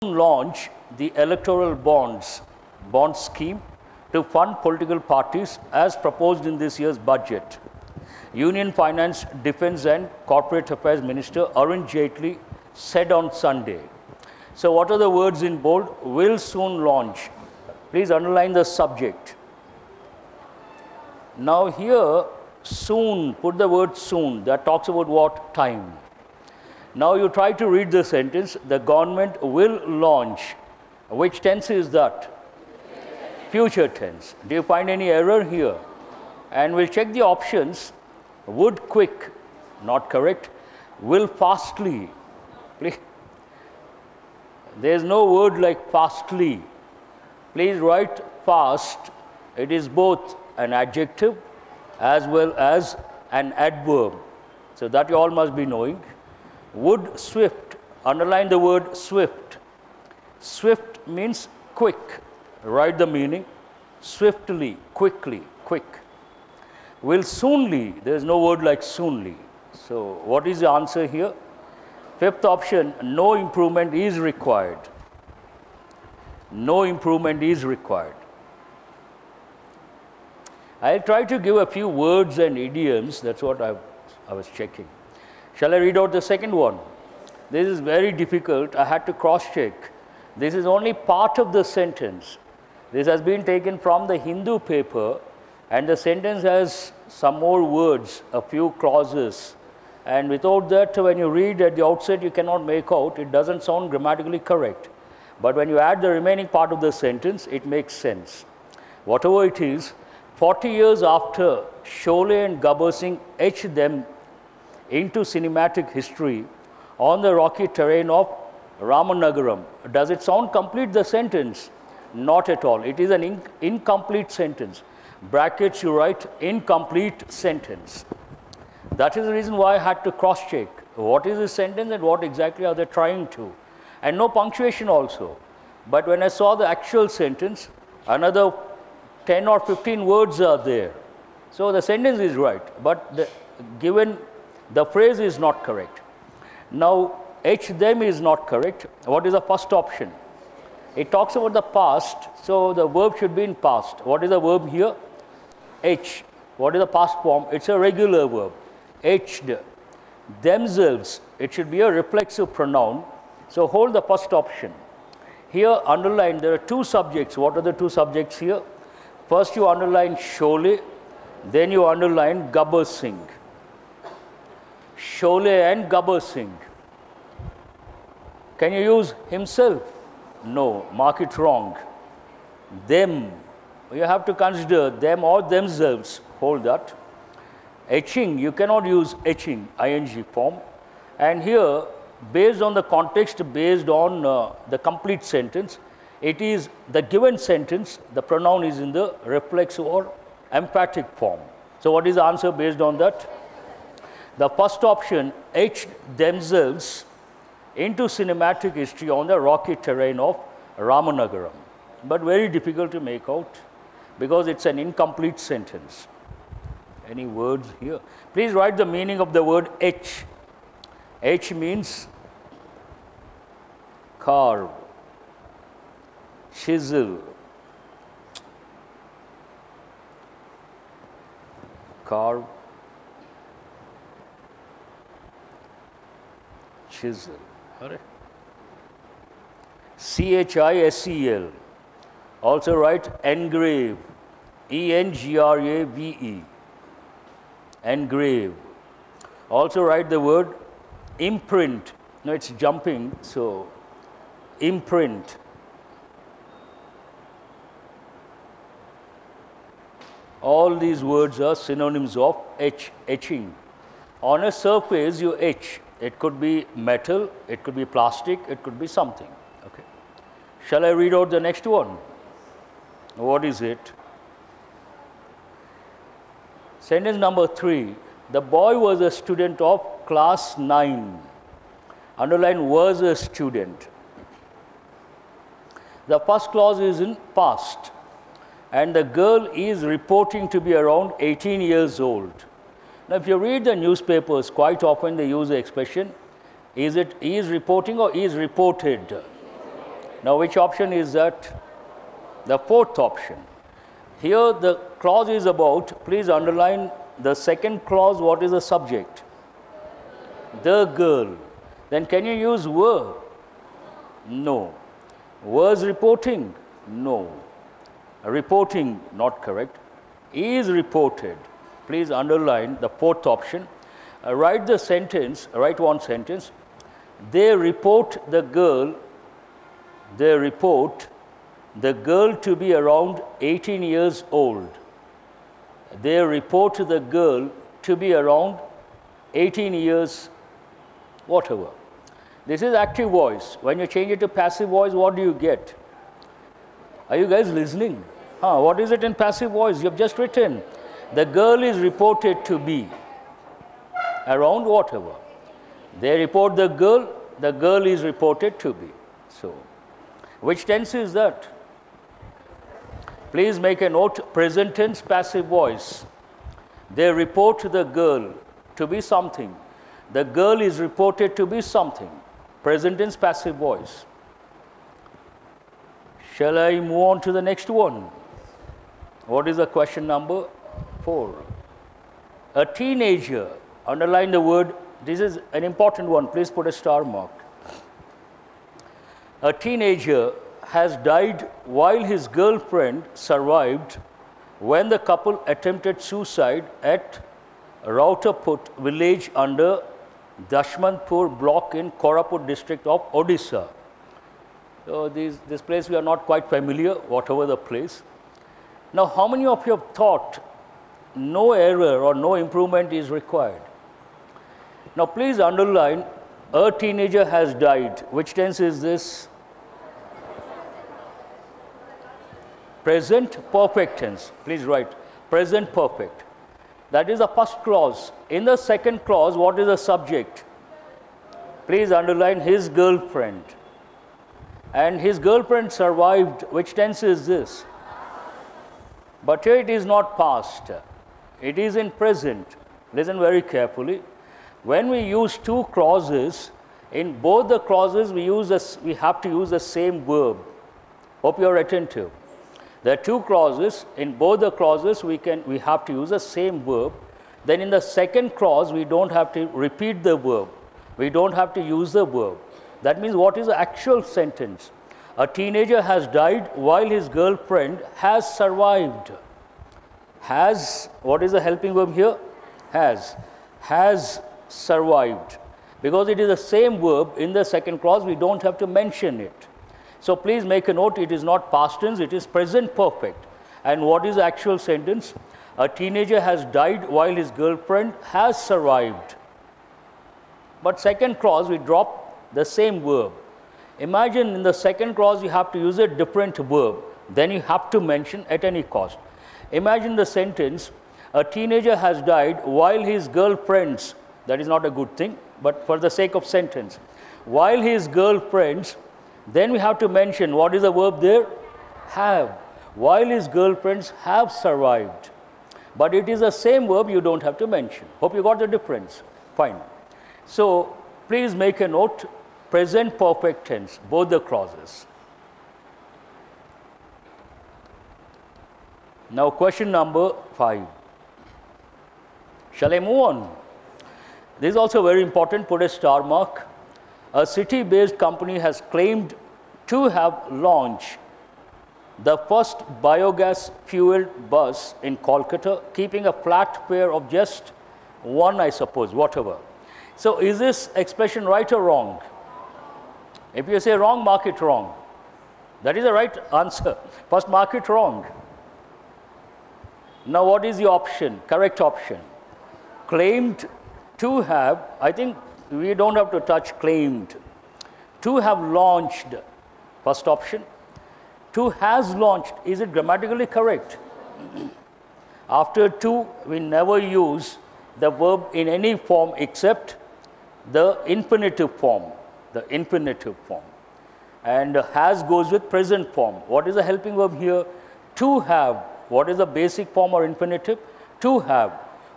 launch the electoral bond scheme to fund political parties as proposed in this year's budget. Union Finance, Defense and Corporate Affairs Minister Arun Jaitley said on Sunday. So what are the words in bold? Will soon launch. Please underline the subject. Now here, soon, put the word soon. That talks about what? Time. Now you try to read the sentence, the government will launch. Which tense is that? Future tense. Do you find any error here? And we'll check the options. Would quick, not correct. Will fastly. Please. There's no word like fastly. Please write fast. It is both an adjective as well as an adverb. So that you all must be knowing. Would swift. Underline the word swift. Swift means quick. Write the meaning. Swiftly, quickly, quick. Will soonly. There is no word like soonly. So what is the answer here? Fifth option, no improvement is required. No improvement is required. I'll try to give a few words and idioms. That's what I was checking. Shall I read out the second one? This is very difficult. I had to cross-check. This is only part of the sentence. This has been taken from the Hindu paper, and the sentence has some more words, a few clauses. And without that, when you read at the outset, you cannot make out. It doesn't sound grammatically correct. But when you add the remaining part of the sentence, it makes sense. Whatever it is, 40 years after Sholay and Gabbar Singh etched them into cinematic history on the rocky terrain of Ramanagaram. Does it sound complete, the sentence? Not at all. It is an incomplete sentence. Brackets, you write incomplete sentence. That is the reason why I had to cross-check. What is the sentence and what exactly are they trying to? And no punctuation also. But when I saw the actual sentence, another 10 or 15 words are there. So the sentence is right, but given the phrase is not correct. Now, H them is not correct. What is the first option? It talks about the past, so the verb should be in past. What is the verb here? H. What is the past form? It's a regular verb. H'd. Themselves, it should be a reflexive pronoun. So hold the first option. Here, underline, there are two subjects. What are the two subjects here? First, you underline Sholay, then you underline Gabbar Singh. Sholay and Gabbar Singh. Can you use himself? No, mark it wrong. Them. You have to consider them or themselves. Hold that. Etching, you cannot use etching, ing form. And here, based on the context, based on the complete sentence, it is the given sentence, the pronoun is in the reflexive or emphatic form. So what is the answer based on that? The first option, etched themselves into cinematic history on the rocky terrain of Ramanagaram. But very difficult to make out because it's an incomplete sentence. Any words here? Please write the meaning of the word etch. Etch means carve, chisel, carve, chisel. CHISEL. Also write engrave, ENGRAVE, engrave. Also write the word imprint. No, it's jumping, so imprint. All these words are synonyms of etching. On a surface, you etch. It could be metal, it could be plastic, it could be something. Okay. Shall I read out the next one? What is it? Sentence number 3. The boy was a student of class 9. Underline was a student. The first clause is in past. And the girl is reporting to be around 18 years old. Now, if you read the newspapers, quite often they use the expression, is it is reporting or is reported? Now, which option is that? The fourth option. Here the clause is about, please underline the second clause, what is the subject? The girl. Then can you use were? No. Was reporting? No. Reporting, not correct. Is reported. Please underline the fourth option. Write the sentence, write one sentence. They report the girl to be around 18 years old. They report the girl to be around 18 years, whatever. This is active voice. When you change it to passive voice, what do you get? Are you guys listening? What is it in passive voice? You have just written, the girl is reported to be around whatever. They report the girl is reported to be. So, which tense is that? Please make a note, present tense, passive voice. They report the girl to be something. The girl is reported to be something. Present tense, passive voice. Shall I move on to the next one? What is the question number 4? A teenager, underline the word, this is an important one, please put a star mark. A teenager has died while his girlfriend survived when the couple attempted suicide at Rautaput village under Dashmanpur block in Koraput district of Odisha. So this place we are not quite familiar, whatever the place. Now, how many of you have thought no error or no improvement is required? Now, please underline, a teenager has died. Which tense is this? Present perfect tense. Please write present perfect. That is the first clause. In the second clause, what is the subject? Please underline his girlfriend. And his girlfriend survived. Which tense is this? But here it is not past. It is in present. Listen very carefully. When we use two clauses, in both the clauses we have to use the same verb. Hope you are attentive. There are two clauses. In both the clauses we have to use the same verb. Then in the second clause we don't have to repeat the verb. We don't have to use the verb. That means what is the actual sentence? A teenager has died while his girlfriend has survived. Has, what is the helping verb here? Has survived. Because it is the same verb in the second clause, we don't have to mention it. So please make a note, it is not past tense, it is present perfect. And what is the actual sentence? A teenager has died while his girlfriend has survived. But second clause, we drop the same verb. Imagine in the second clause, you have to use a different verb. Then you have to mention at any cost. Imagine the sentence, a teenager has died while his girlfriends, that is not a good thing, but for the sake of sentence, while his girlfriends, then we have to mention, what is the verb there? Have. While his girlfriends have survived. But it is the same verb, you don't have to mention. Hope you got the difference. Fine. So, please make a note, present perfect tense, both the clauses. Now, question number 5. Shall I move on? This is also very important, put a star mark. A city-based company has claimed to have launched the first biogas-fueled bus in Kolkata, keeping a flat fare of just 1, I suppose, whatever. So, is this expression right or wrong? If you say wrong, mark it wrong. That is the right answer. First, mark it wrong. Now, what is the option? Correct option. Claimed to have, I think we don't have to touch claimed. To have launched, first option. To has launched, is it grammatically correct? After to, we never use the verb in any form except the infinitive form. The infinitive form. And has goes with present form. What is the helping verb here? To have. What is the basic form or infinitive? To have.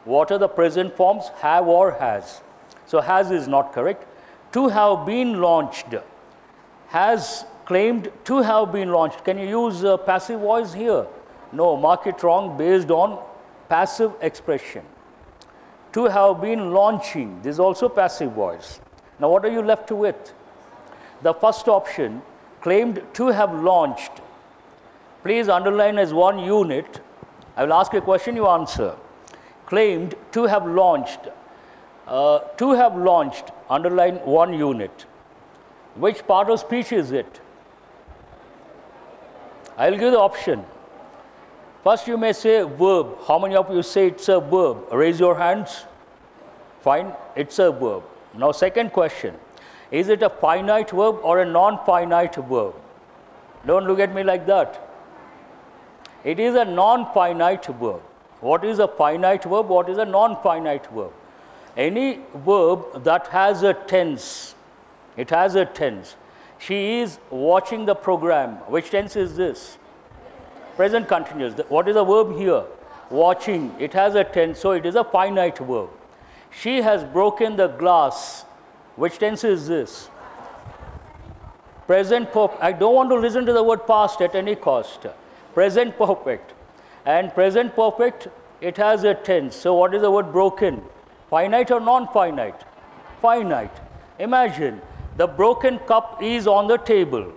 What are the present forms? Have or has. So, has is not correct. To have been launched. Has claimed to have been launched. Can you use passive voice here? No, mark it wrong based on passive expression. To have been launching, this is also passive voice. Now what are you left with? The first option, claimed to have launched. Please underline as one unit. I will ask a question, you answer. Claimed to have launched. Underline one unit. Which part of speech is it? I will give the option. First you may say verb. How many of you say it's a verb? Raise your hands. Fine, it's a verb. Now second question. Is it a finite verb or a non-finite verb? Don't look at me like that. It is a non-finite verb. What is a finite verb? What is a non-finite verb? Any verb that has a tense. It has a tense. She is watching the program. Which tense is this? Present continuous. What is the verb here? Watching. It has a tense, so it is a finite verb. She has broken the glass. Which tense is this? Present perfect. I don't want to listen to the word past at any cost. Present perfect. And present perfect, it has a tense. So what is the word broken? Finite or non-finite? Finite. Imagine the broken cup is on the table.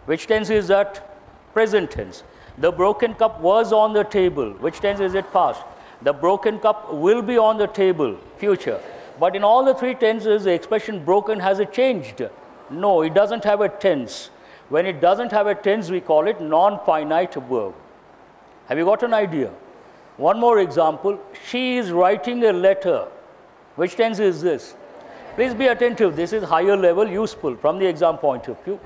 Which tense is that? Present tense. The broken cup was on the table. Which tense is it? Past. The broken cup will be on the table. Future. But in all the three tenses, the expression broken has it changed? No, it doesn't have a tense. When it doesn't have a tense, we call it non-finite verb. Have you got an idea? One more example. She is writing a letter. Which tense is this? Please be attentive. This is higher level, useful from the exam point of view.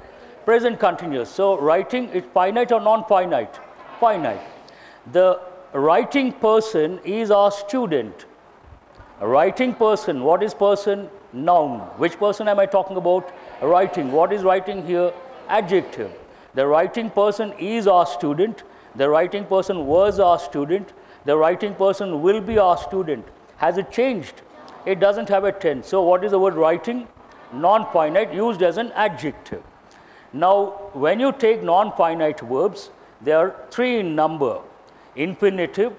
Present continuous. So writing is finite or non-finite? Finite. The writing person is our student. A writing person. What is person? Noun. Which person am I talking about? Writing. What is writing here? Adjective. The writing person is our student. The writing person was our student. The writing person will be our student. Has it changed? It doesn't have a tense. So what is the word writing? Non-finite, used as an adjective. Now, when you take non-finite verbs, there are three in number: infinitive,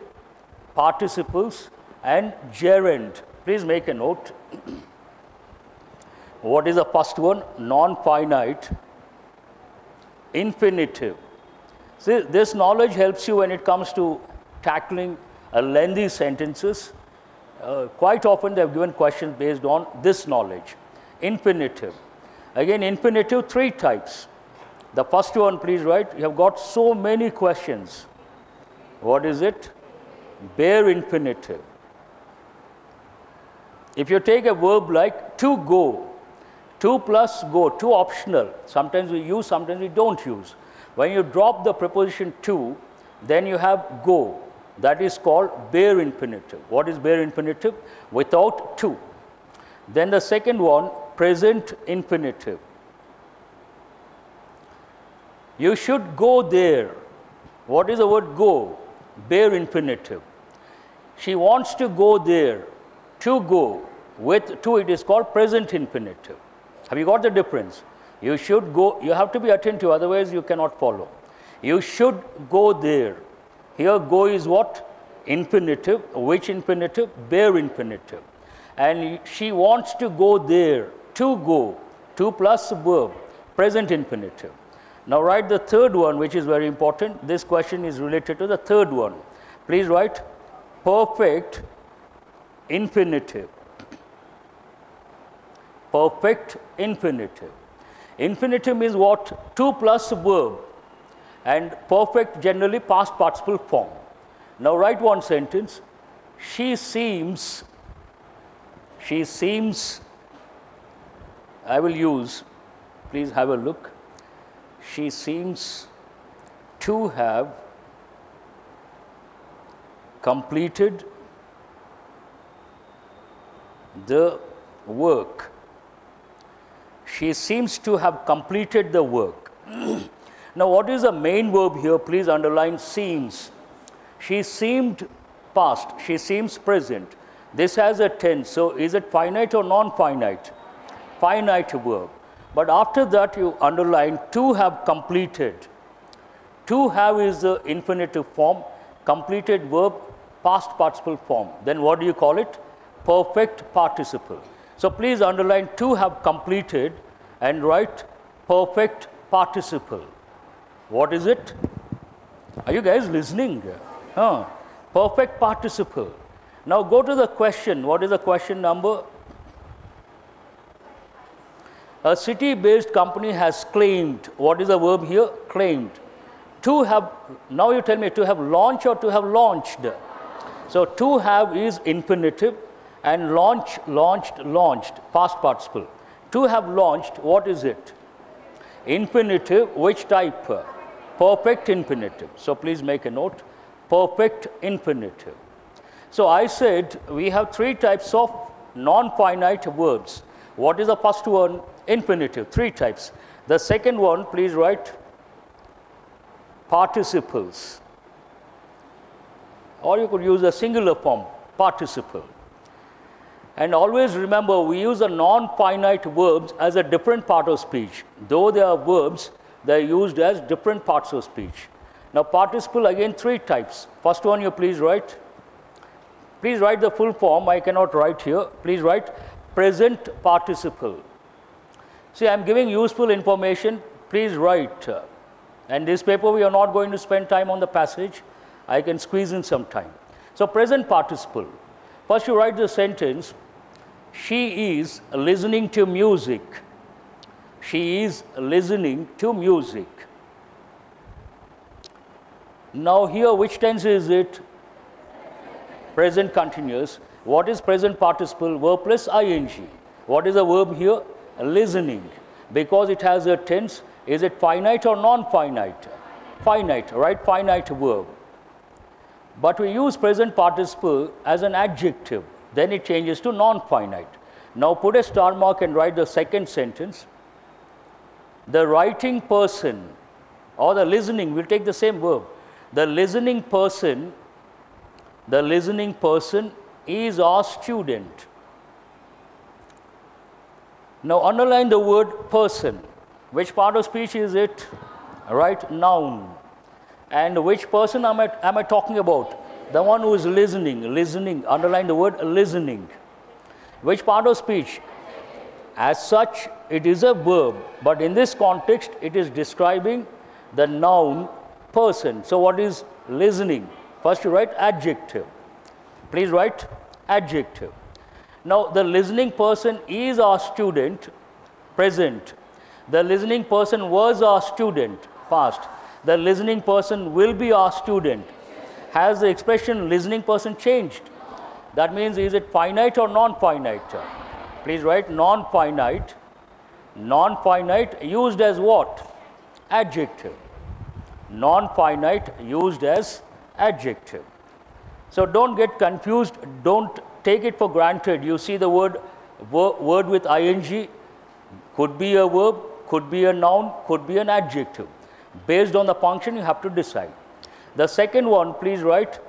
participles, and gerund. Please make a note. What is the first one? Non-finite, infinitive. See, this knowledge helps you when it comes to tackling lengthy sentences. Quite often they have given questions based on this knowledge. Infinitive. Again, infinitive, three types. The first one, please write. You have got so many questions. What is it? Bare infinitive. If you take a verb like to go, to plus go, to optional. Sometimes we use, sometimes we don't use. When you drop the preposition to, then you have go. That is called bare infinitive. What is bare infinitive? Without to. Then the second one, present infinitive. You should go there. What is the word go? Bare infinitive. She wants to go there. To go. With to, it is called present infinitive. Have you got the difference? You should go. You have to be attentive, otherwise you cannot follow. You should go there. Here go is what? Infinitive. Which infinitive? Bare infinitive. And she wants to go there. To go. To plus verb. Present infinitive. Now write the third one, which is very important. This question is related to the third one. Please write perfect infinitive. Perfect infinitive. Infinitive means what? To plus verb. And perfect generally past participle form. Now write one sentence. She seems, I will use, please have a look. She seems to have completed the work. She seems to have completed the work. Now, what is the main verb here? Please underline seems. She seemed past. She seems present. This has a tense. So, is it finite or non-finite? Finite verb. But after that, you underline to have completed. To have is the infinitive form, completed verb, past participle form. Then what do you call it? Perfect participle. So please underline to have completed and write perfect participle. What is it? Are you guys listening? Perfect participle. Now go to the question. What is the question number? A city-based company has claimed. What is the verb here? Claimed. To have, now you tell me, to have launched or to have launched. So to have is infinitive and launch, launched, launched, past participle. To have launched, what is it? Infinitive, which type? Perfect infinitive. So please make a note. Perfect infinitive. So I said we have three types of non-finite verbs. What is the first one? Infinitive, three types. The second one, please write participles. Or you could use a singular form, participle. And always remember, we use the non-finite verbs as a different part of speech. Though they are verbs, they are used as different parts of speech. Now, participle, again, three types. First one, you please write. Please write the full form. I cannot write here. Please write present participle. See, I am giving useful information. Please write. And this paper, we are not going to spend time on the passage. I can squeeze in some time. So, present participle. First, you write the sentence, she is listening to music. She is listening to music. Now, here, which tense is it? Present continuous. What is present participle? Verb plus ing. What is the verb here? Listening. Because it has a tense, is it finite or non-finite? Finite, right? Finite verb. But we use present participle as an adjective. Then it changes to non-finite. Now put a star mark and write the second sentence. The writing person or the listening, we'll take the same verb. The listening person is our student. Now underline the word person. Which part of speech is it? Right, noun. And which person am I talking about? The one who is listening, listening. Underline the word listening. Which part of speech? As such, it is a verb, but in this context, it is describing the noun person. So what is listening? First you write adjective. Please write adjective. Now the listening person is our student, present. The listening person was our student, past. The listening person will be our student. Has the expression listening person changed? That means, is it finite or non-finite? Please write non-finite. Non-finite used as what? Adjective. Non-finite used as adjective. So don't get confused. Don't take it for granted. You see the word with ing, could be a verb, could be a noun, could be an adjective. Based on the function, you have to decide. The second one, please write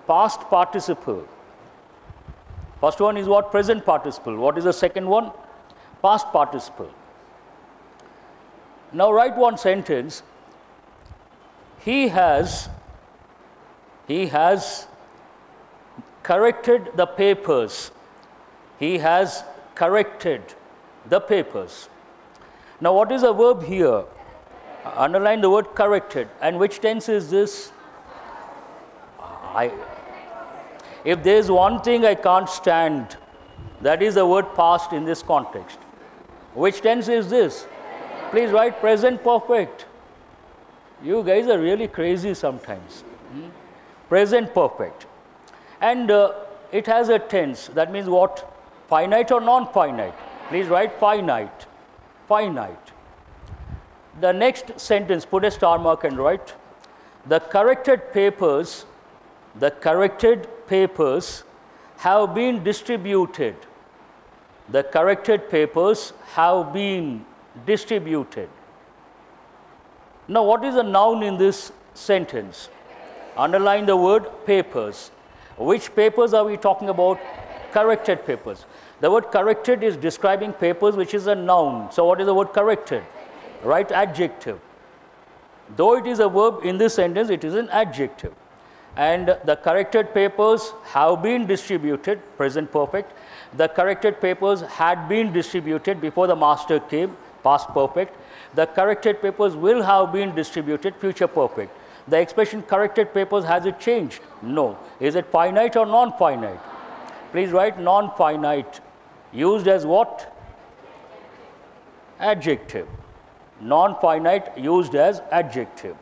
past participle. First one is what? Present participle. What is the second one? Past participle. Now write one sentence. He has corrected the papers. He has corrected the papers. Now what is the verb here? Underline the word corrected. And which tense is this? If there is one thing I can't stand, that is the word past in this context. Which tense is this? Please write present perfect. You guys are really crazy sometimes. Present perfect. And it has a tense. That means what? Finite or non-finite? Please write finite. Finite. The next sentence, put a star mark and write, the corrected papers have been distributed. The corrected papers have been distributed. Now, what is the noun in this sentence? Underline the word papers. Which papers are we talking about? Corrected papers. The word corrected is describing papers which is a noun. So what is the word corrected? Right, adjective. Though it is a verb in this sentence, it is an adjective. And the corrected papers have been distributed, present perfect. The corrected papers had been distributed before the master came, past perfect. The corrected papers will have been distributed, future perfect. The expression corrected papers, has it changed? No. Is it finite or non-finite? Please write non-finite. Used as what? Adjective. Non-finite used as adjective.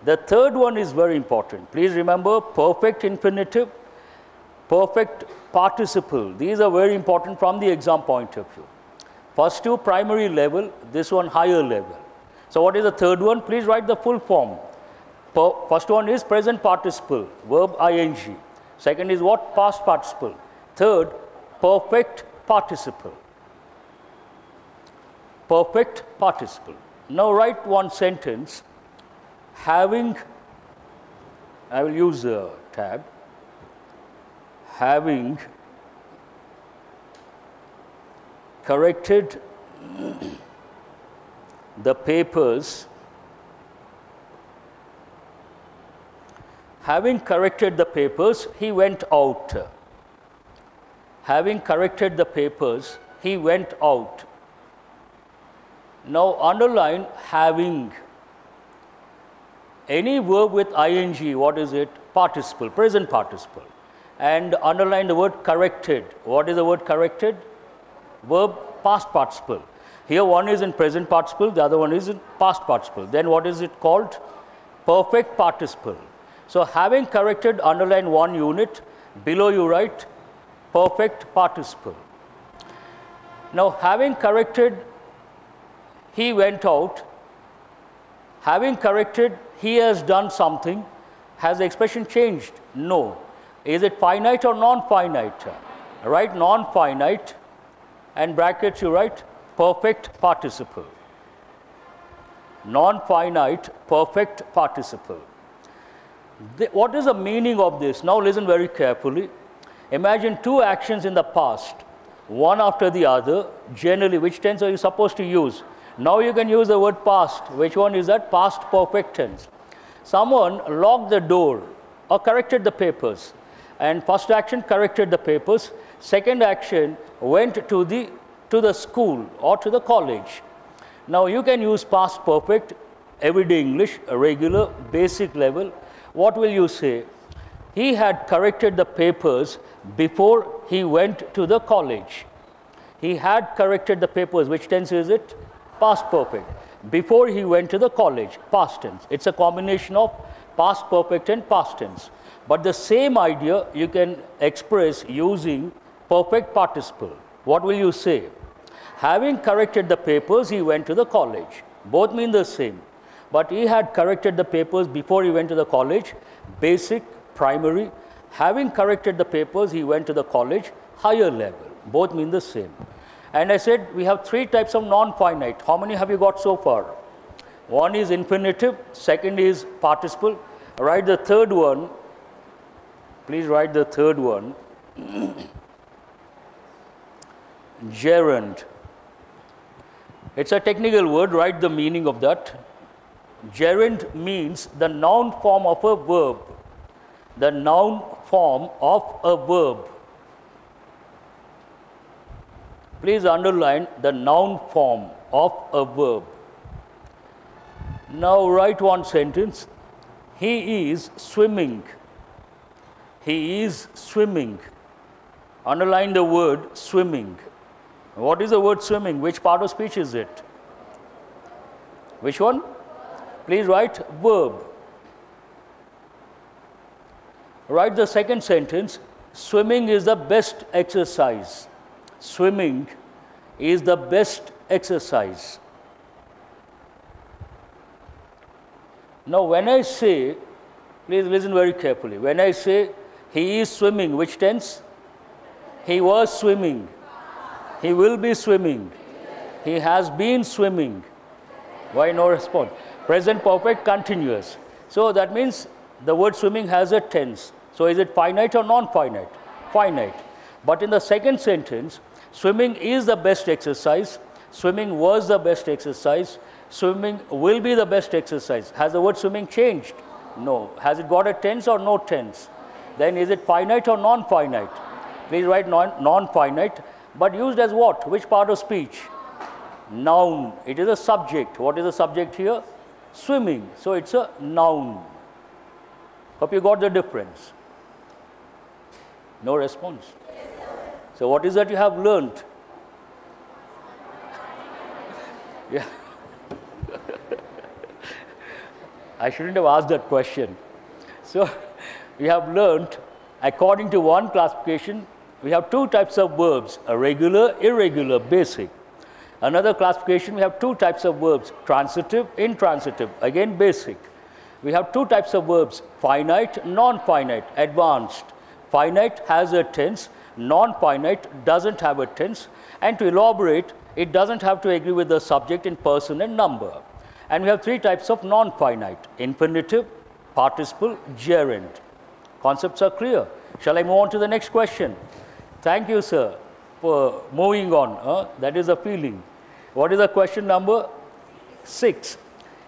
The third one is very important. Please remember perfect infinitive, perfect participle. These are very important from the exam point of view. First two primary level, this one higher level. So what is the third one? Please write the full form. First one is present participle, verb ing. Second is what? Past participle. Third, perfect participle. Perfect participle. Now write one sentence. Having, I will use the tab, having corrected the papers, having corrected the papers, he went out. Having corrected the papers, he went out. Now underline having. Any verb with ing, what is it? Participle, present participle. And underline the word corrected. What is the word corrected? Verb past participle. Here one is in present participle, the other one is in past participle. Then what is it called? Perfect participle. So having corrected, underline one unit. Below you write perfect participle. Now having corrected, he went out. Having corrected, he has done something. Has the expression changed? No. Is it finite or non-finite? Write non-finite, and brackets you write perfect participle. Non-finite perfect participle. What is the meaning of this? Now listen very carefully. Imagine two actions in the past, one after the other. Generally, which tense are you supposed to use? Now you can use the word past. Which one is that? Past perfect tense. Someone locked the door or corrected the papers. And first action corrected the papers. Second action went to the school or to the college. Now you can use past perfect, everyday English, regular, basic level. What will you say? He had corrected the papers before he went to the college. He had corrected the papers. Which tense is it? Past perfect. Before he went to the college, past tense. It's a combination of past perfect and past tense. But the same idea you can express using perfect participle. What will you say? Having corrected the papers, he went to the college. Both mean the same. But he had corrected the papers before he went to the college, basic, primary. Having corrected the papers, he went to the college, higher level. Both mean the same. And I said we have three types of non-finite. How many have you got so far? One is infinitive, second is participle. Write the third one. Please write the third one. Gerund. It's a technical word. Write the meaning of that. Gerund means the noun form of a verb. The noun form of a verb. Please underline the noun form of a verb. Now write one sentence. He is swimming. He is swimming. Underline the word swimming. What is the word swimming? Which part of speech is it? Which one? Please write verb. Write the second sentence. Swimming is the best exercise. Swimming is the best exercise. Now when I say, please listen very carefully. When I say he is swimming, which tense? He was swimming. He will be swimming. He has been swimming. Why no response? Present perfect continuous. So that means the word swimming has a tense. So is it finite or non-finite? Finite. But in the second sentence, swimming is the best exercise, swimming was the best exercise, swimming will be the best exercise. Has the word swimming changed? No. Has it got a tense or no tense? Then is it finite or non-finite? Please write non-finite, but used as what? Which part of speech? Noun. It is a subject. What is the subject here? Swimming. So it's a noun. Hope you got the difference. No response. So what is that you have learned? Yeah. I shouldn't have asked that question. So we have learned, according to one classification, we have two types of verbs, a regular, irregular, basic. Another classification, we have two types of verbs, transitive, intransitive, again basic. We have two types of verbs, finite, non-finite, advanced. Finite has a tense, non-finite doesn't have a tense, and to elaborate, it doesn't have to agree with the subject in person and number. And we have three types of non-finite, infinitive, participial, gerund. Concepts are clear. Shall I move on to the next question? Thank you, sir, for moving on. That is a feeling. What is the question number 6?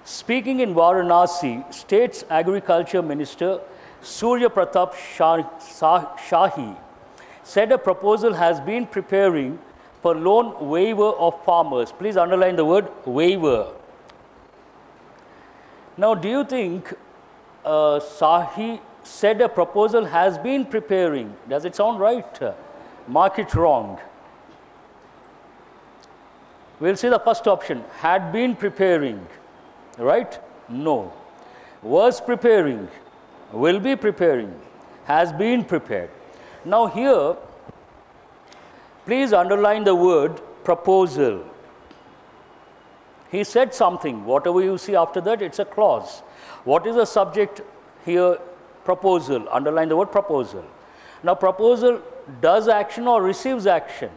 Speaking in Varanasi, State's Agriculture Minister Surya Pratap Shahi said a proposal has been preparing for loan waiver of farmers. Please underline the word waiver. Now, do you think Shahi said a proposal has been preparing? Does it sound right? Mark it wrong. We'll see the first option, had been preparing, right? No. Was preparing, will be preparing, has been prepared. Now here, please underline the word proposal. He said something, whatever you see after that, it's a clause. What is the subject here? Proposal. Underline the word proposal. Now proposal does action or receives action?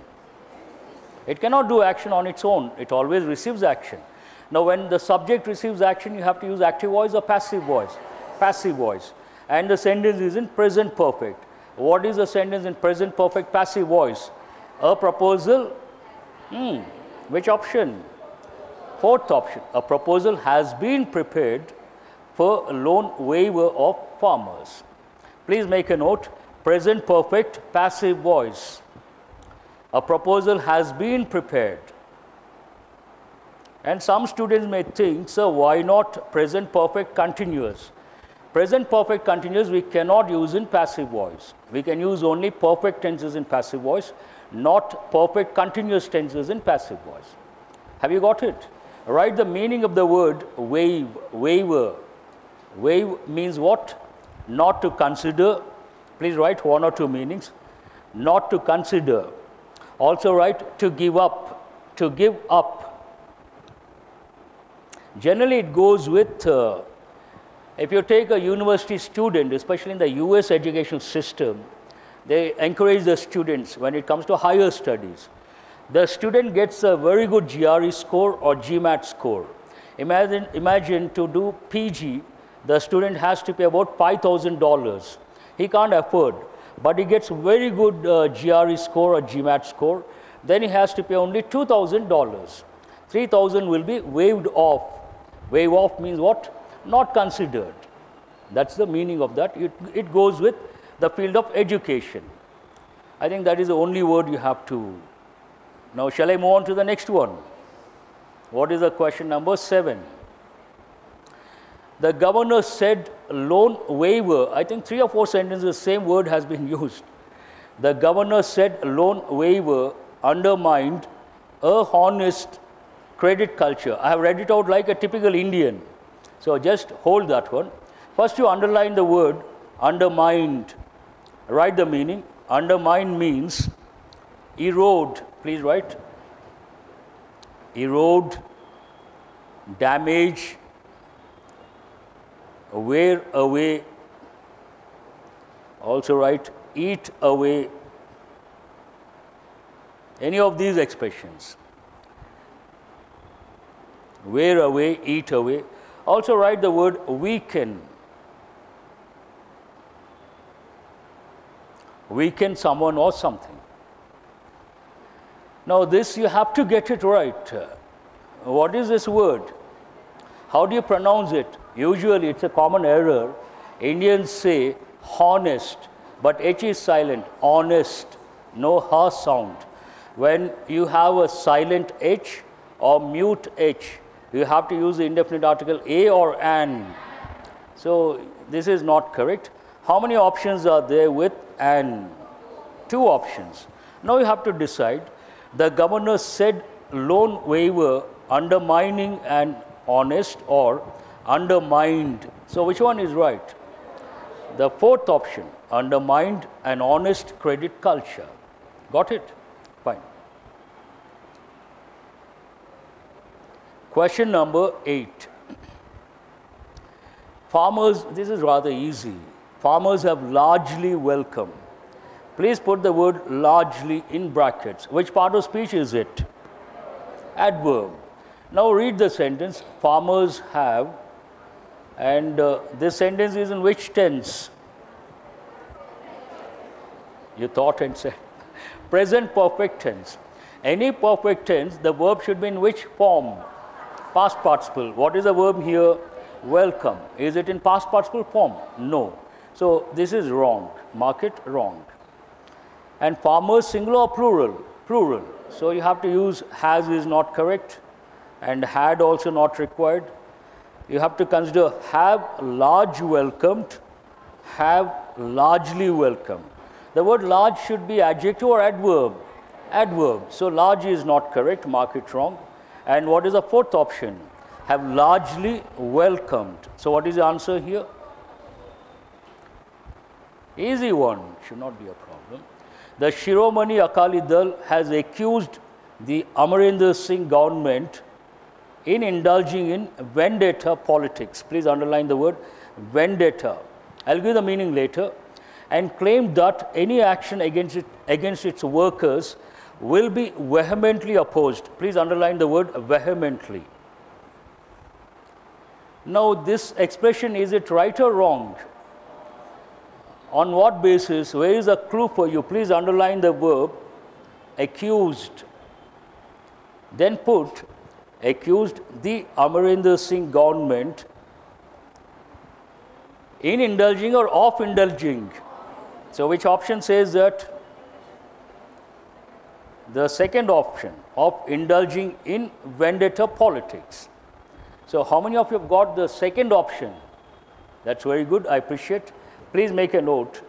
It cannot do action on its own. It always receives action. Now when the subject receives action, you have to use active voice or passive voice? Passive voice. And the sentence is in present perfect. What is the sentence in present perfect passive voice? A proposal. Which option? Fourth option. A proposal has been prepared for a loan waiver of farmers. Please make a note. Present perfect passive voice. A proposal has been prepared. And some students may think, sir, why not present perfect continuous? Present perfect continuous we cannot use in passive voice. We can use only perfect tenses in passive voice, not perfect continuous tenses in passive voice. Have you got it? Write the meaning of the word waive, waiver. Waive means what? Not to consider. Please write one or two meanings. Not to consider. Also write to give up. To give up. Generally it goes with, if you take a university student, especially in the US education system, they encourage the students when it comes to higher studies. The student gets a very good GRE score or GMAT score. Imagine to do PG, the student has to pay about $5,000. He can't afford, but he gets very good GRE score or GMAT score. Then he has to pay only $2,000. $3,000 will be waived off. Waive off means what? Not considered. That's the meaning of that. It goes with the field of education. I think that is the only word you have to. Now, shall I move on to the next one? What is the question number 7? The governor said loan waiver. I think 3 or 4 sentences, the same word has been used. The governor said loan waiver undermined a honest credit culture. I have read it out like a typical Indian. So just hold that one. First you underline the word undermined. Write the meaning. Undermine means erode. Please write. Erode, damage, wear away. Also write eat away. Any of these expressions. Wear away, eat away. Also write the word weaken. weaken someone or something. Now this you have to get it right. What is this word? How do you pronounce it? Usually it's a common error. Indians say honest, but H is silent, honest, no H sound. When you have a silent H or mute H, you have to use the indefinite article a or an. So this is not correct. How many options are there with an? 2 options. Now you have to decide. The governor said loan waiver undermining and honest or undermined. So which one is right? The 4th option, undermined an honest credit culture. Got it? Fine. Question number 8. Farmers, this is rather easy. Farmers have largely welcomed. Please put the word largely in brackets. Which part of speech is it? Adverb. Now read the sentence. Farmers have, and this sentence is in which tense? You thought and said. Present perfect tense. Any perfect tense, the verb should be in which form? Past participle. What is the verb here? Welcome. Is it in past participle form? No. So this is wrong. Mark it wrong. And farmers singular or plural? Plural. So you have to use has is not correct and had also not required. You have to consider have large welcomed, have largely welcomed. The word large should be adjective or adverb? Adverb. So large is not correct, mark it wrong. And what is the 4th option? Have largely welcomed. So what is the answer here? Easy one, should not be a problem. The Shiromani Akali Dal has accused the Amarendra Singh government in indulging in vendetta politics. Please underline the word vendetta. I'll give the meaning later. And claimed that any action against its workers will be vehemently opposed. Please underline the word vehemently. Now this expression, is it right or wrong? On what basis? Where is the clue for you? Please underline the verb accused. Then put accused the Amarendra Singh government in indulging or of indulging. So which option says that? The second option, of indulging in vendetta politics. So how many of you have got the second option? That's very good, I appreciate. Please make a note.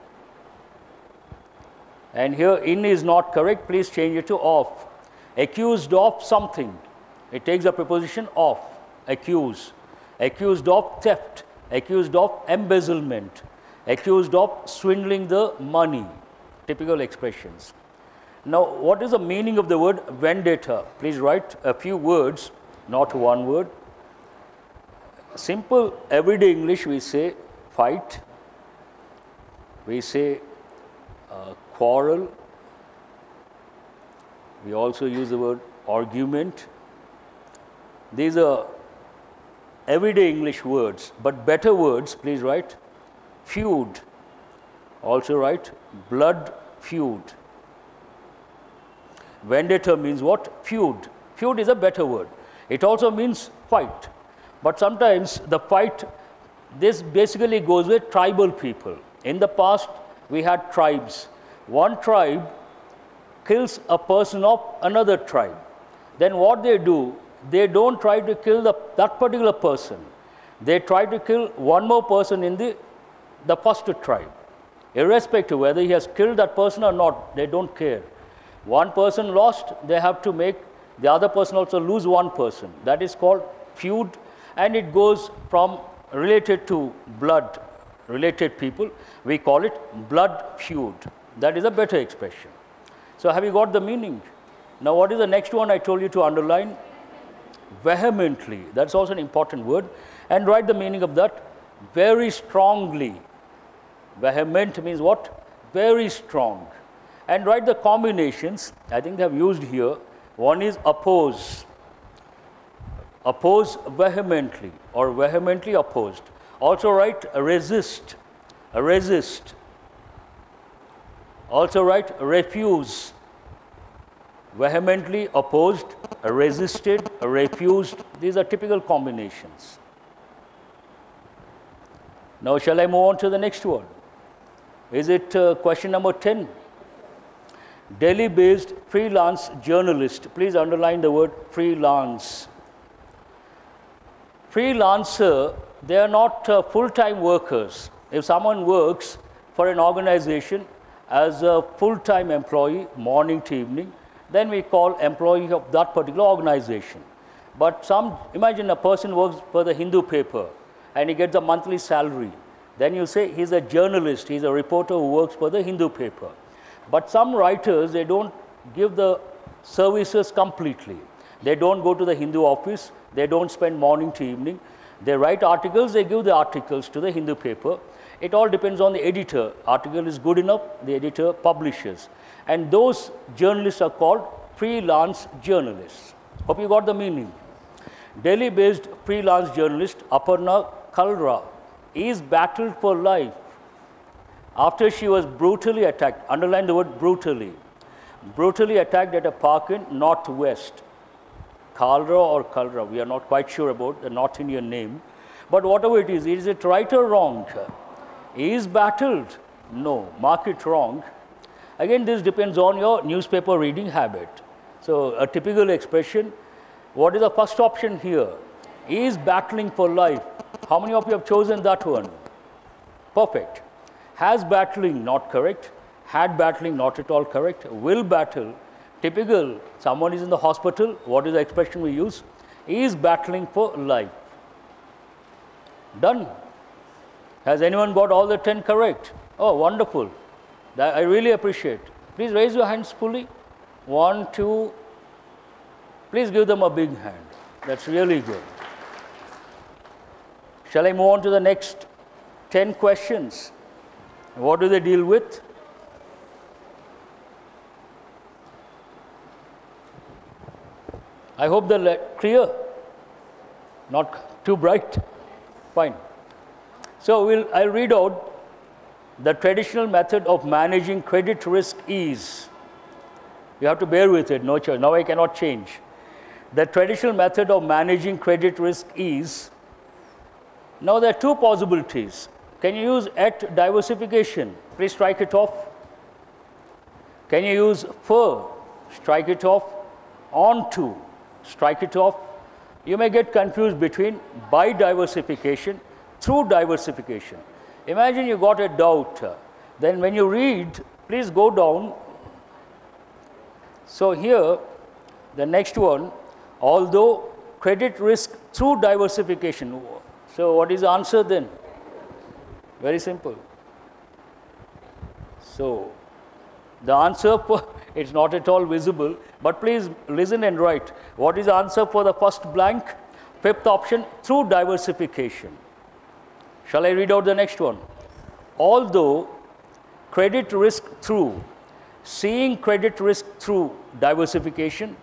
And here in is not correct, please change it to of. Accused of something. It takes the preposition of, accuse. Accused of theft, accused of embezzlement, accused of swindling the money. Typical expressions. Now, what is the meaning of the word vendetta? Please write a few words, not one word. Simple everyday English, we say fight, we say quarrel, we also use the word argument. These are everyday English words, but better words, please write feud, also write blood feud. Vendetta means what? Feud. Feud is a better word. It also means fight. But sometimes the fight, this basically goes with tribal people. In the past, we had tribes. One tribe kills a person of another tribe. Then what they do, they don't try to kill that particular person. They try to kill one more person in the first tribe. Irrespective whether he has killed that person or not, they don't care. One person lost, they have to make the other person also lose one person. That is called feud, and it goes from related to blood, related people. We call it blood feud. That is a better expression. So have you got the meaning? Now what is the next one I told you to underline? Vehemently. That's also an important word. And write the meaning of that. Very strongly. Vehement means what? Very strong. And write the combinations. I think they have used here. One is oppose. Oppose vehemently or vehemently opposed. Also write resist. Resist. Also write refuse. Vehemently opposed, resisted, refused. These are typical combinations. Now, shall I move on to the next one? Is it question number 10? Delhi-based freelance journalist. Please underline the word freelance. Freelancer, they are not full-time workers. If someone works for an organization as a full-time employee, morning to evening, then we call employee of that particular organization. But imagine a person works for the Hindu paper and he gets a monthly salary. Then you say he's a journalist, he's a reporter who works for the Hindu paper. But some writers, they don't give the services completely. They don't go to the Hindu office, they don't spend morning to evening. They write articles, they give the articles to the Hindu paper. It all depends on the editor. Article is good enough, the editor publishes. And those journalists are called freelance journalists. Hope you got the meaning. Delhi-based freelance journalist Aparna Kalra is battled for life after she was brutally attacked. Underline the word brutally. Brutally attacked at a park in Northwest. Kalra or Kalra, we are not quite sure about the North Indian name. But whatever it is it right or wrong? Is battled? No, mark it wrong. Again, this depends on your newspaper reading habit. So, a typical expression, what is the first option here? Is battling for life. How many of you have chosen that one? Perfect. Has battling, not correct. Had battling, not at all correct. Will battle, typical, someone is in the hospital, what is the expression we use? Is battling for life. Done. Has anyone got all the 10 correct? Oh, wonderful. That I really appreciate. Please raise your hands fully. 1, 2. Please give them a big hand. That's really good. Shall I move on to the next 10 questions? What do they deal with? I hope they're clear. Not too bright. Fine. So I'll read out. The traditional method of managing credit risk is, you have to bear with it, no choice. Now I cannot change. The traditional method of managing credit risk is, now there are two possibilities. Can you use at diversification? Please strike it off. Can you use for? Strike it off. On to, strike it off. You may get confused between by diversification, through diversification. Imagine you got a doubt. Then when you read, please go down. So here, the next one, although credit risk through diversification. So what is the answer then? Very simple. So the answer, it's not at all visible, but please listen and write. What is the answer for the first blank? Fifth option, through diversification. Shall I read out the next one? Although credit risk through, seeing credit risk through diversification,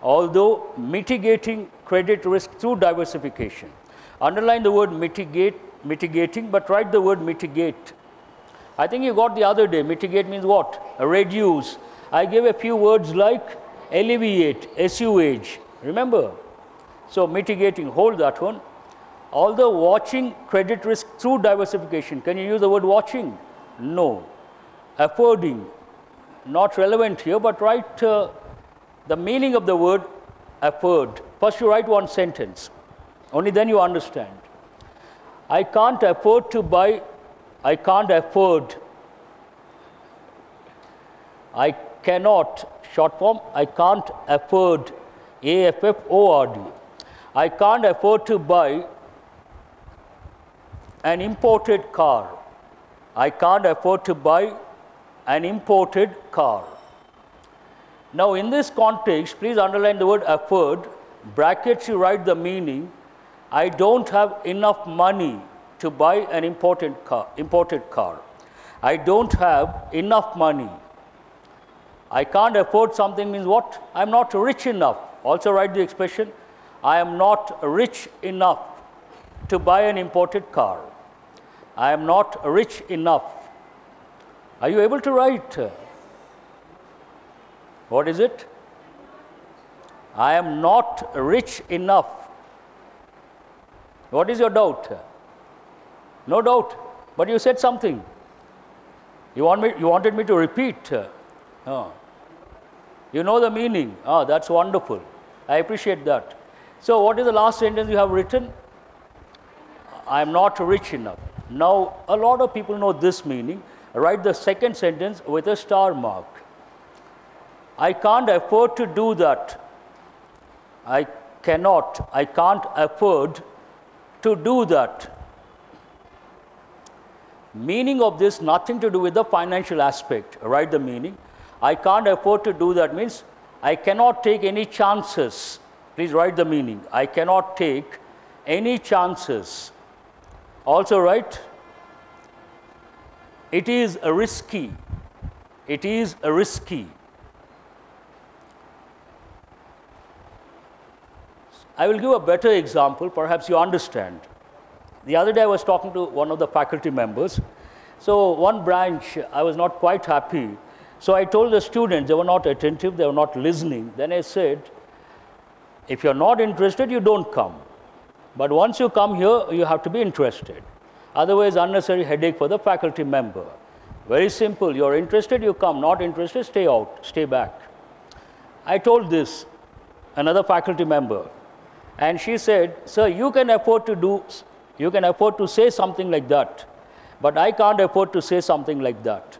although mitigating credit risk through diversification. Underline the word mitigating, but write the word mitigate. I think you got the other day. Mitigate means what? Reduce. I gave a few words like alleviate, assuage. Remember? So mitigating, hold that one. Although watching credit risk through diversification, can you use the word watching? No. Affording, not relevant here, but write the meaning of the word afford. First you write one sentence, only then you understand. I can't afford to buy, I can't afford, I cannot, short form, I can't afford, A-F-F-O-R-D. I can't afford to buy an imported car. I can't afford to buy an imported car. Now in this context, please underline the word afford. Brackets you write the meaning. I don't have enough money to buy an imported car. I don't have enough money. I can't afford something means what? I'm not rich enough. Also write the expression, I am not rich enough to buy an imported car. I am not rich enough. Are you able to write? What is it? I am not rich enough. What is your doubt? No doubt, but you said something. You wanted me to repeat. You know the meaning. That's wonderful. I appreciate that. So what is the last sentence you have written? I am not rich enough. Now, a lot of people know this meaning. Write the second sentence with a star mark. I can't afford to do that. I can't afford to do that. Meaning of this, nothing to do with the financial aspect. Write the meaning. I can't afford to do that means I cannot take any chances. Please write the meaning. I cannot take any chances. Also write, it is risky. It is risky. I will give a better example, perhaps you understand. The other day I was talking to one of the faculty members. So one branch, I was not quite happy. So I told the students, they were not attentive, they were not listening. Then I said, if you're not interested, you don't come. But once you come here, you have to be interested. Otherwise, unnecessary headache for the faculty member. Very simple, you're interested, you come. Not interested, stay out, stay back. I told this, another faculty member. And she said, sir, you can afford to say something like that, but I can't afford to say something like that.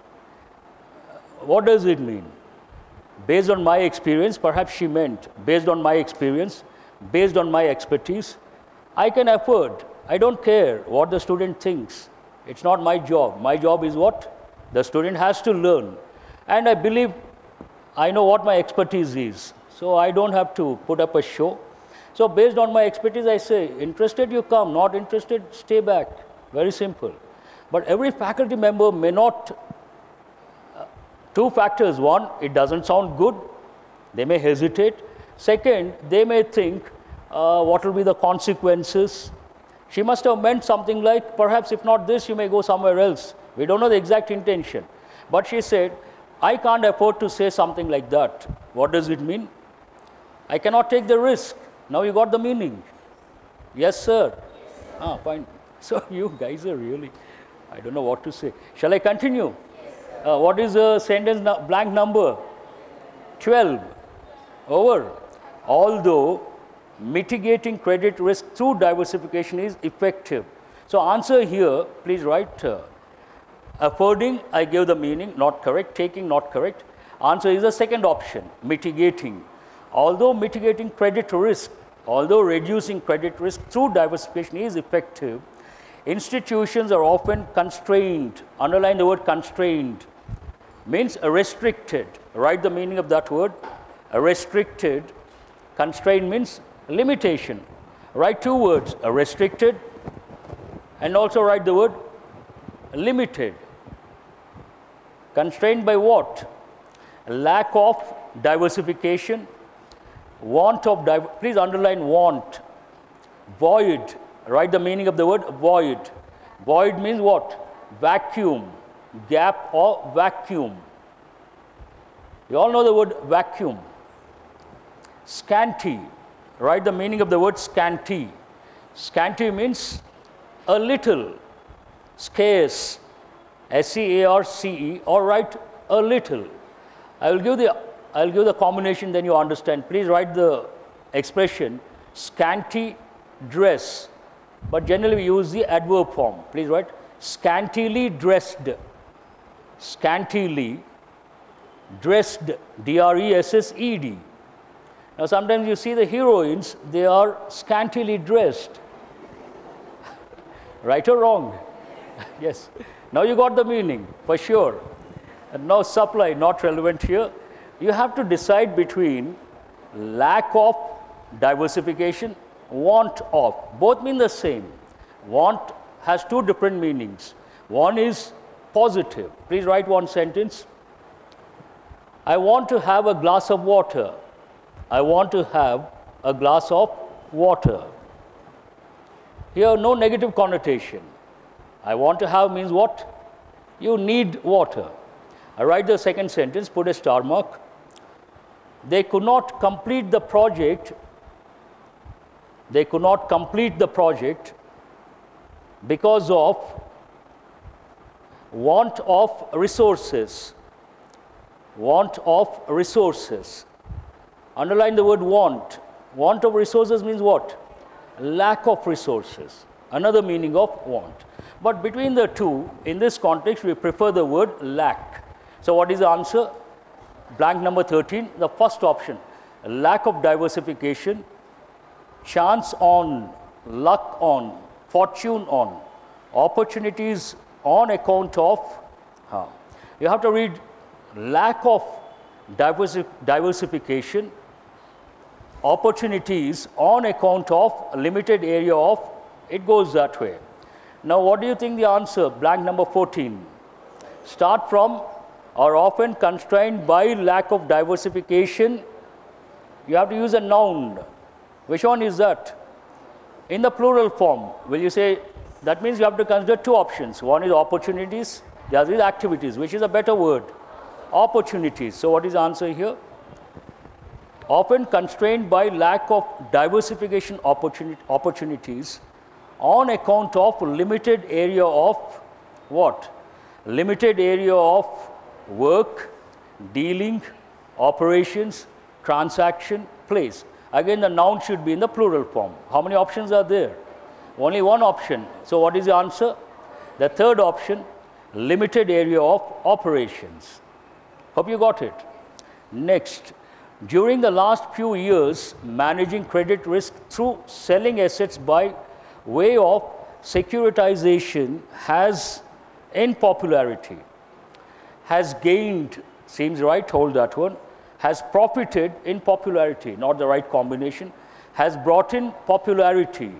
What does it mean? Based on my experience, perhaps she meant, based on my experience, based on my expertise, I can afford. I don't care what the student thinks. It's not my job. My job is what? The student has to learn. And I believe I know what my expertise is. So I don't have to put up a show. So based on my expertise, I say, interested, you come. Not interested, stay back. Very simple. But every faculty member may not. Two factors. One, it doesn't sound good. They may hesitate. Second, they may think, what will be the consequences? She must have meant something like, perhaps if not this, you may go somewhere else. We don't know the exact intention. But she said, I can't afford to say something like that. What does it mean? I cannot take the risk. Now you got the meaning. Yes, sir. Yes, fine. So you guys are really, I don't know what to say. Shall I continue? Yes, what is the sentence blank number? 12. Over. Although mitigating credit risk through diversification is effective. So answer here, please write. Affording, I gave the meaning, not correct. Taking, not correct. Answer is the second option, mitigating. Although mitigating credit risk, although reducing credit risk through diversification is effective, institutions are often constrained. Underline the word constrained. Means restricted. Write the meaning of that word. Restricted. Constrained means limitation. Write two words, restricted, and also write the word limited. Constrained by what? Lack of diversification. Want of please underline want. Void. Write the meaning of the word void. Void means what? Vacuum. Gap or vacuum. You all know the word vacuum. Scanty. Write the meaning of the word scanty. Scanty means a little. Scarce. S-C-A-R-C-E, or write a little. I'll give the combination, then you understand. Please write the expression scanty dress, but generally we use the adverb form. Please write scantily dressed. Scantily dressed, D-R-E-S-S-E-D. Now sometimes you see the heroines, they are scantily dressed. Right or wrong? Yes. Now you got the meaning, for sure. And now supply, not relevant here. You have to decide between lack of diversification, want of. Both mean the same. Want has two different meanings. One is positive. Please write one sentence. I want to have a glass of water. I want to have a glass of water. Here, no negative connotation. I want to have means what? You need water. I write the second sentence, put a star mark. They could not complete the project. They could not complete the project because of want of resources. Want of resources. Underline the word want. Want of resources means what? Lack of resources. Another meaning of want. But between the two, in this context, we prefer the word lack. So what is the answer? Blank number 13, the first option. Lack of diversification, chance on, luck on, fortune on, opportunities on account of. You have to read lack of diversification, opportunities on account of limited area of, it goes that way. Now what do you think the answer? Blank number 14. Start from are often constrained by lack of diversification. You have to use a noun. Which one is that? In the plural form, will you say, that means you have to consider two options. One is opportunities, the other is activities. Which is a better word? Opportunities. So what is the answer here? Often constrained by lack of diversification opportunities on account of limited area of what? Limited area of work, dealing, operations, transaction, place. Again, the noun should be in the plural form. How many options are there? Only one option. So what is the answer? The third option, limited area of operations. Hope you got it. Next, during the last few years, managing credit risk through selling assets by way of securitization has, in popularity, has gained, seems right, hold that one, has profited in popularity, not the right combination, has brought in popularity,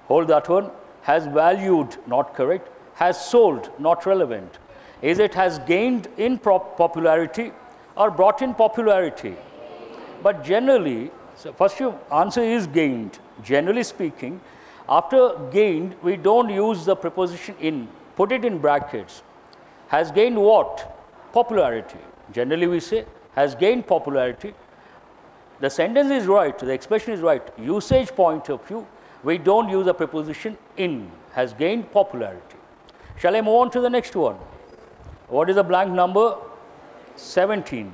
hold that one, has valued, not correct, has sold, not relevant. Is it has gained in popularity or brought in popularity? But generally, so first your answer is gained. Generally speaking, after gained, we don't use the preposition in, put it in brackets. Has gained what? Popularity. Generally we say, has gained popularity. The sentence is right, the expression is right. Usage point of view, we don't use a preposition in, has gained popularity. Shall I move on to the next one? What is the blank number? 17.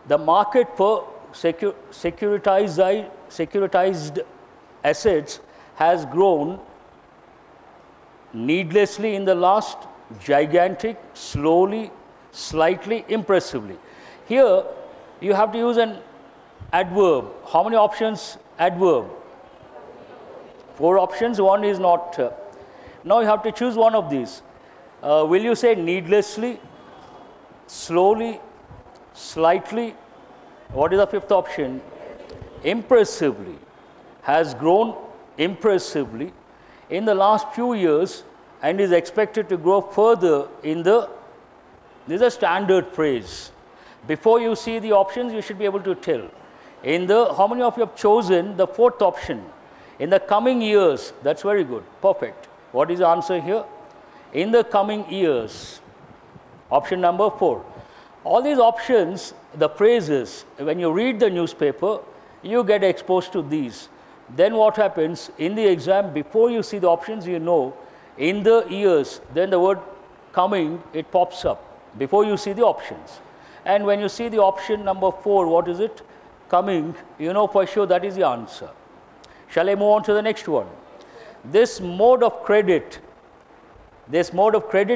The market for securitized assets has grown needlessly in the last, gigantic, slowly, slightly, impressively. Here, you have to use an adverb. How many options? Adverb. 4 options, one is not. Now you have to choose one of these. Will you say needlessly, slowly, slightly? What is the 5th option? Impressively. Has grown impressively in the last few years and is expected to grow further in the, this is a standard phrase. Before you see the options, you should be able to tell. In the, how many of you have chosen the 4th option? In the coming years, that's very good, perfect. What is the answer here? In the coming years, option number 4. All these options, the phrases, when you read the newspaper, you get exposed to these. Then what happens in the exam, before you see the options, you know, in the years, then the word coming, it pops up before you see the options. And when you see the option number 4, what is it? Coming, you know for sure that is the answer. Shall I move on to the next one? This mode of credit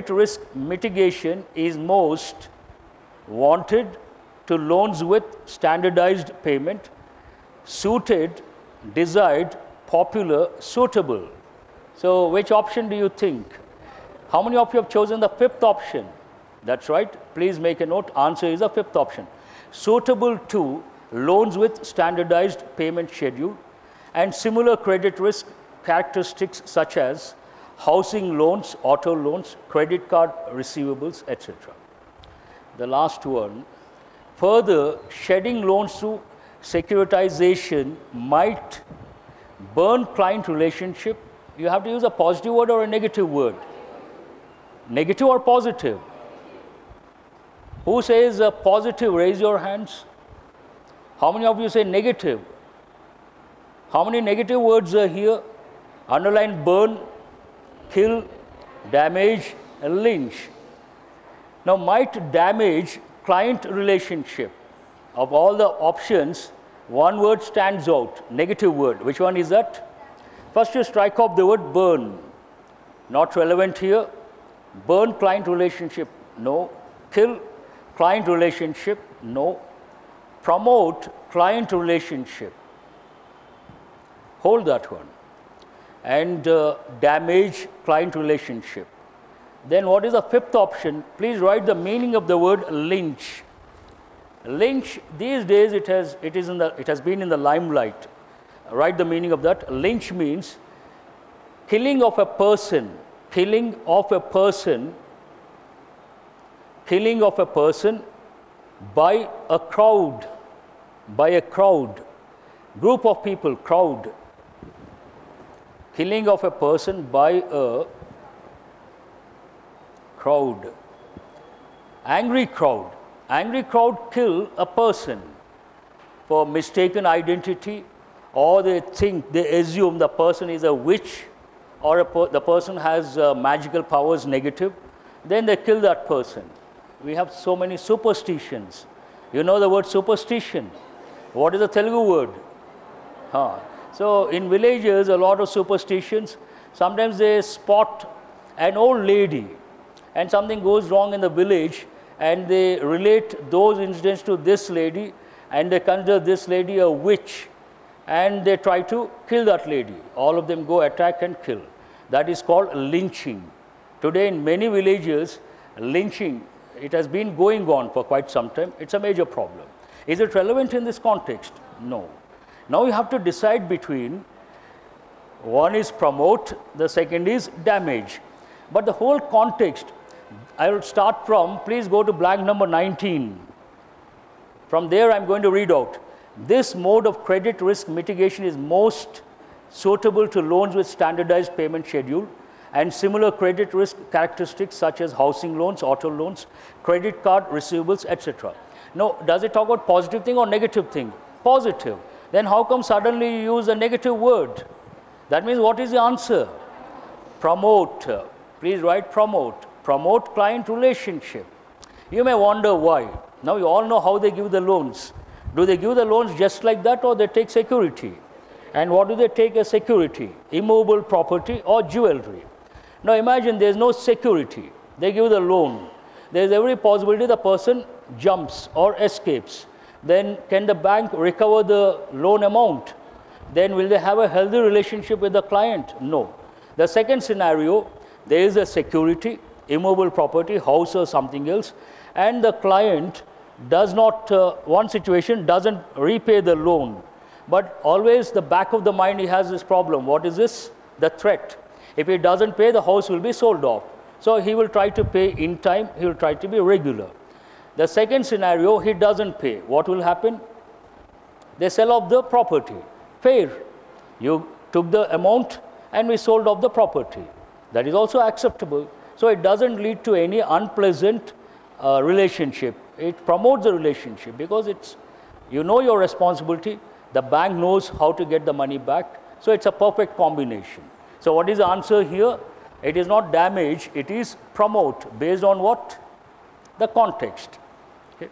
risk mitigation is most wanted to loans with standardized payment, suited, desired, popular, suitable. So which option do you think? How many of you have chosen the 5th option? That's right. Please make a note. Answer is the 5th option. Suitable to loans with standardized payment schedule and similar credit risk characteristics such as housing loans, auto loans, credit card receivables, etc. The last one. Further, shedding loans through securitization might burn client relationship. You have to use a positive word or a negative word. Negative or positive? Who says positive? Raise your hands. How many of you say negative? How many negative words are here? Underline burn, kill, damage, and lynch. Now, might damage client relationship. Of all the options, one word stands out, negative word. Which one is that? First, you strike off the word burn. Not relevant here. Burn client relationship, no. Kill client relationship, no. Promote client relationship. Hold that one. And damage client relationship. Then what is the fifth option? Please write the meaning of the word lynch. Lynch, these days it has been in the limelight. Write the meaning of that. Lynch means killing of a person, killing of a person, killing of a person by a crowd, group of people, crowd. Killing of a person by a crowd. Angry crowd. Angry crowd kill a person for mistaken identity, or they assume the person is a witch, or the person has magical powers, negative. Then they kill that person. We have so many superstitions. You know the word superstition. What is the Telugu word? So in villages, a lot of superstitions. Sometimes they spot an old lady and something goes wrong in the village, and they relate those incidents to this lady, and they consider this lady a witch, and they try to kill that lady. All of them go attack and kill. That is called lynching. Today in many villages, lynching, it has been going on for quite some time. It's a major problem. Is it relevant in this context? No. Now you have to decide between, one is promote, the second is damage. But the whole context, I will start from, please go to blank number 19. From there I am going to read out. This mode of credit risk mitigation is most suitable to loans with standardized payment schedule and similar credit risk characteristics such as housing loans, auto loans, credit card receivables, etc. Now, does it talk about positive thing or negative thing? Positive. Then how come suddenly you use a negative word? That means what is the answer? Promote. Please write promote. Promote client relationship. You may wonder why. Now you all know how they give the loans. Do they give the loans just like that, or they take security? And what do they take as security? Immovable property or jewelry. Now imagine there is no security. They give the loan. There is every possibility the person jumps or escapes. Then can the bank recover the loan amount? Then will they have a healthy relationship with the client? No. The second scenario, there is a security, immovable property, house or something else, and the client does not, one situation doesn't repay the loan, but always the back of the mind he has this problem. What is this? The threat. If he doesn't pay, the house will be sold off. So he will try to pay in time, he will try to be regular. The second scenario, he doesn't pay. What will happen? They sell off the property. Fair. You took the amount and we sold off the property. That is also acceptable. So it doesn't lead to any unpleasant relationship. It promotes the relationship because it's, you know your responsibility. The bank knows how to get the money back. So it's a perfect combination. So what is the answer here? It is not damage, it is promote. Based on what? The context. Okay.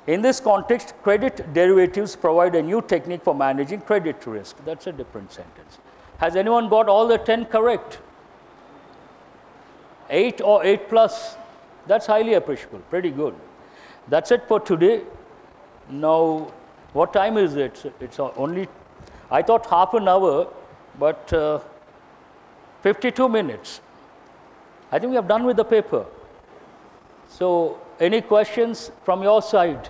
In this context, credit derivatives provide a new technique for managing credit risk. That's a different sentence. Has anyone got all the 10 correct? 8 or 8 plus? That's highly appreciable. Pretty good. That's it for today. Now, what time is it? It's only, I thought half an hour, but 52 minutes. I think we have done with the paper. So, any questions from your side?